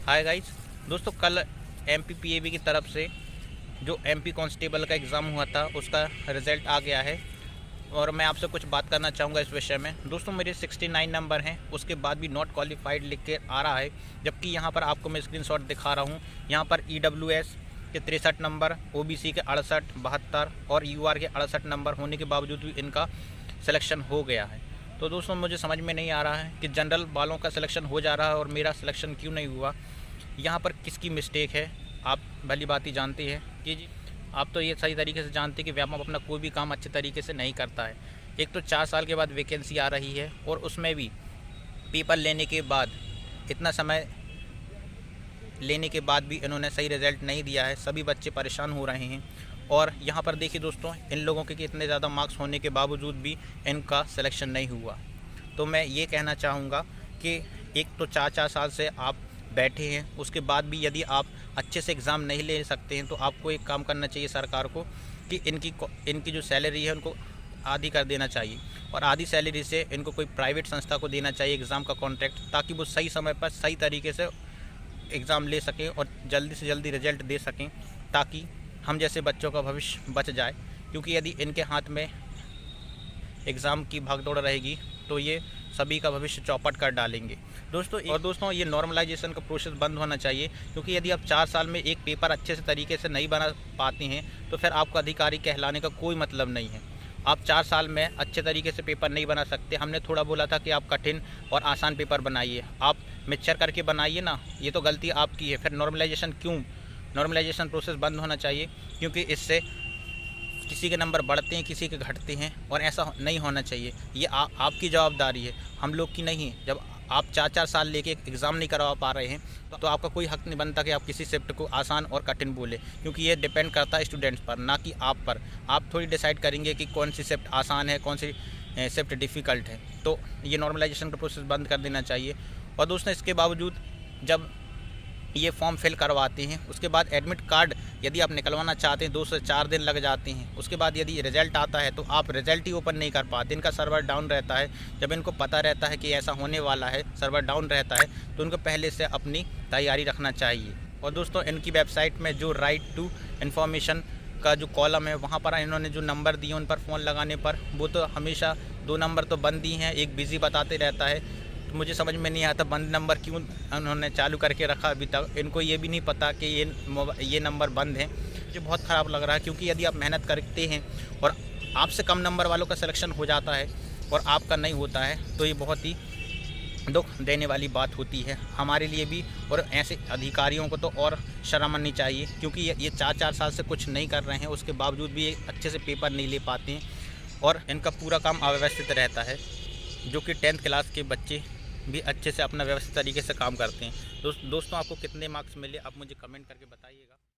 Hi guys. दोस्तों, कल एमपीपीएबी की तरफ से जो एमपी कांस्टेबल का एग्ज़ाम हुआ था उसका रिज़ल्ट आ गया है और मैं आपसे कुछ बात करना चाहूँगा इस विषय में। दोस्तों, मेरे 69 नंबर हैं, उसके बाद भी नॉट क्वालिफाइड लिख के आ रहा है, जबकि यहाँ पर आपको मैं स्क्रीनशॉट दिखा रहा हूँ। यहाँ पर ईडब्ल्यूएस के 63 नंबर, ओबीसी के 68, 72 और यूआर के 68 नंबर होने के बावजूद भी इनका सिलेक्शन हो गया है। तो दोस्तों, मुझे समझ में नहीं आ रहा है कि जनरल वालों का सिलेक्शन हो जा रहा है और मेरा सिलेक्शन क्यों नहीं हुआ। यहाँ पर किसकी मिस्टेक है, आप भली बात ही जानते हैं कि जी आप तो ये सही तरीके से जानते हैं कि व्यापम अपना कोई भी काम अच्छे तरीके से नहीं करता है। एक तो 4 साल के बाद वैकेंसी आ रही है और उसमें भी पेपर लेने के बाद इतना समय लेने के बाद भी इन्होंने सही रिज़ल्ट नहीं दिया है। सभी बच्चे परेशान हो रहे हैं और यहाँ पर देखिए दोस्तों, इन लोगों के इतने ज़्यादा मार्क्स होने के बावजूद भी इनका सिलेक्शन नहीं हुआ। तो मैं ये कहना चाहूँगा कि एक तो 4-4 साल से आप बैठे हैं, उसके बाद भी यदि आप अच्छे से एग्ज़ाम नहीं ले सकते हैं तो आपको एक काम करना चाहिए सरकार को कि इनकी जो सैलरी है उनको आधी कर देना चाहिए और आधी सैलरी से इनको कोई प्राइवेट संस्था को देना चाहिए एग्ज़ाम का कॉन्ट्रैक्ट, ताकि वो सही समय पर सही तरीके से एग्ज़ाम ले सकें और जल्दी से जल्दी रिज़ल्ट दे सकें, ताकि हम जैसे बच्चों का भविष्य बच जाए। क्योंकि यदि इनके हाथ में एग्ज़ाम की भागदौड़ रहेगी तो ये सभी का भविष्य चौपट कर डालेंगे दोस्तों, ये नॉर्मलाइजेशन का प्रोसेस बंद होना चाहिए। क्योंकि यदि आप 4 साल में एक पेपर अच्छे से तरीके से नहीं बना पाते हैं तो फिर आपको अधिकारी कहलाने का कोई मतलब नहीं है। आप 4 साल में अच्छे तरीके से पेपर नहीं बना सकते। हमने थोड़ा बोला था कि आप कठिन और आसान पेपर बनाइए, आप मिक्सचर करके बनाइए ना, ये तो गलती आपकी है। फिर नॉर्मलाइजेशन प्रोसेस बंद होना चाहिए, क्योंकि इससे किसी के नंबर बढ़ते हैं, किसी के घटते हैं और ऐसा नहीं होना चाहिए। ये आपकी जवाबदारी है, हम लोग की नहीं। जब आप 4-4 साल लेके एग्ज़ाम नहीं करवा पा रहे हैं तो आपका कोई हक नहीं बनता कि आप किसी शिफ्ट को आसान और कठिन बोले, क्योंकि ये डिपेंड करता है स्टूडेंट्स पर, ना कि आप पर। आप थोड़ी डिसाइड करेंगे कि कौन सी शिफ्ट आसान है, कौन सी शिफ्ट डिफ़िकल्ट है। तो ये नॉर्मलाइजेशन का प्रोसेस बंद कर देना चाहिए। और दोस्तों, इसके बावजूद जब ये फॉर्म फिल करवाते हैं उसके बाद एडमिट कार्ड यदि आप निकलवाना चाहते हैं 2 से 4 दिन लग जाते हैं। उसके बाद यदि रिज़ल्ट आता है तो आप रिज़ल्ट ही ओपन नहीं कर पाते, इनका सर्वर डाउन रहता है। जब इनको पता रहता है कि ऐसा होने वाला है, सर्वर डाउन रहता है, तो उनको पहले से अपनी तैयारी रखना चाहिए। और दोस्तों, इनकी वेबसाइट में जो राइट टू इन्फॉर्मेशन का जो कॉलम है वहाँ पर इन्होंने जो नंबर दिए उन पर फ़ोन लगाने पर वो तो हमेशा 2 नंबर तो बंद ही हैं, एक बिज़ी बताते रहता है। मुझे समझ में नहीं आता बंद नंबर क्यों उन्होंने चालू करके रखा अभी तक। इनको ये भी नहीं पता कि ये नंबर बंद हैं। मुझे बहुत ख़राब लग रहा है, क्योंकि यदि आप मेहनत करते हैं और आपसे कम नंबर वालों का सिलेक्शन हो जाता है और आपका नहीं होता है तो ये बहुत ही दुख देने वाली बात होती है हमारे लिए भी। और ऐसे अधिकारियों को तो और शर्म आनी चाहिए, क्योंकि ये 4-4 साल से कुछ नहीं कर रहे हैं, उसके बावजूद भी ये अच्छे से पेपर नहीं ले पाते हैं और इनका पूरा काम अव्यवस्थित रहता है, जो कि 10th क्लास के बच्चे भी अच्छे से अपना व्यवस्थित तरीके से काम करते हैं। दोस्तों, आपको कितने मार्क्स मिले आप मुझे कमेंट करके बताइएगा।